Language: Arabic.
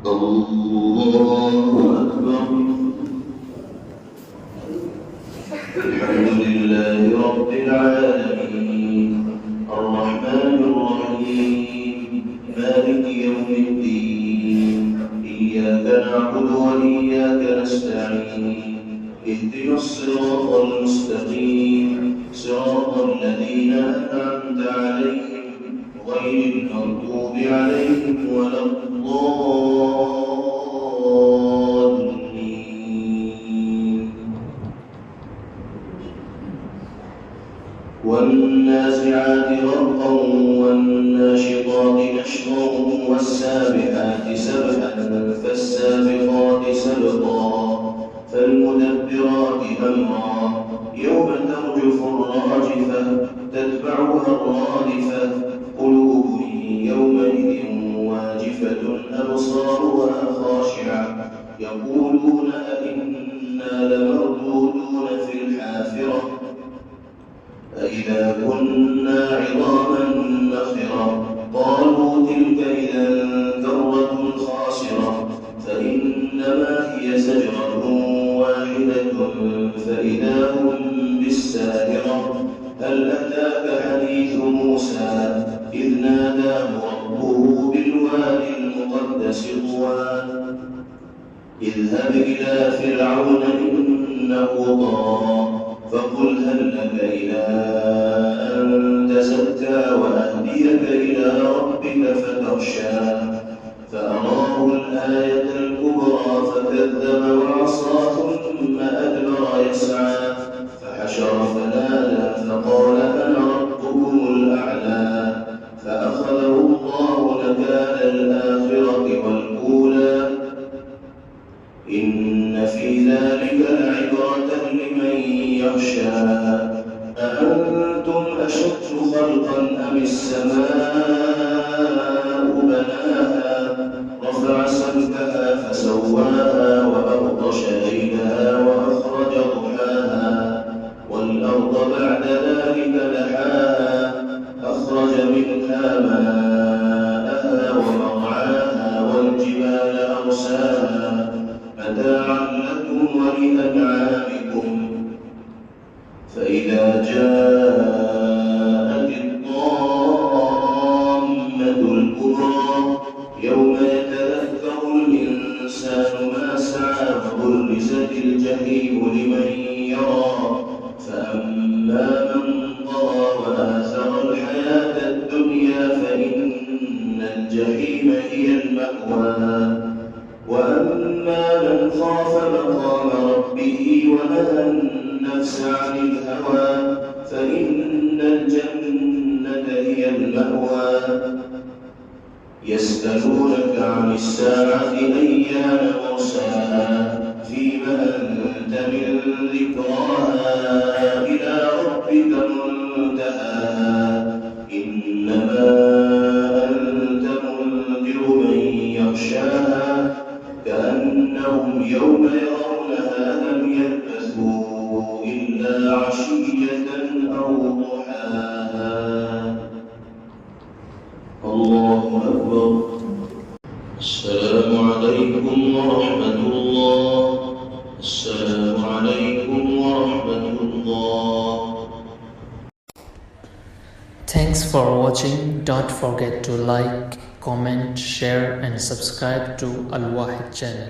الله أكبر. الحمد لله رب العالمين الرحمن الرحيم مالك يوم الدين إياك نعبد وإياك نستعين اهدنا الصراط المستقيم صراط الذين أنعمت عليهم غير المغضوب عليهم ولا الضالين. والنازعات غرقا والناشطات نشطا والسابحات سبحا فالسابقات سبقا فالمدبرات أمرا يوم ترجف الراجفة تتبعها الرادفة قلوب يومئذ واجفة أبصارها خاشعة يقولون أئنا لمردودون في الحافرة أإذا كنا عظاما نخرة قالوا تلك إذا كرة خاسرة فإنما هي زجرة واحدة فإذا هم بالساهرة هل أتاك حديث موسى إذ ناداه ربه بالوادي المقدس طوى اذهب إلى فرعون إنه طغى فقل هل لك إلى أن تزكى وأهديك إلى ربك فتخشى فأراه الآية الكبرى فكذب وعصى ثم أدبر يسعى فحشر فنادى فقال أنا ربكم الأعلى فأخذه الله نكال الآخرة والأولى إن في ذلك لعبرة لمن يخشى أأنتم أشد خلقا أم السماء بناها رفع سمكها فسواها وأغطش ليلها وأخرج ضحاها والأرض بعد ذلك دحاها أخرج منها ماءها ومرعاها والجبال أرساها متاعا لكم ولأنعامكم فإذا جاءت الطامة الكبرى يوم يتذكر الإنسان ما سعى وبرزت الجحيم لمن يرى فأما من طغى وآثر الحياة الدنيا فإن الجحيم هي المأوى وأما من خاف مقام ربه ونهى النفس عن الهوى فإن الجنة هي المأوى يسألونك عن الساعة أيان مرساها فيما أنت من ذكراها إلى ربك منتهاها إنما أنت منذر من يخشاها كأنهم يوم يرونها لم يلبثوا إلا عشية أو ضحاها. الله أكبر. السلام عليكم ورحمة الله. السلام عليكم ورحمة الله. Thanks for watching. Don't forget to like, comment, share and subscribe to Al Wahid channel.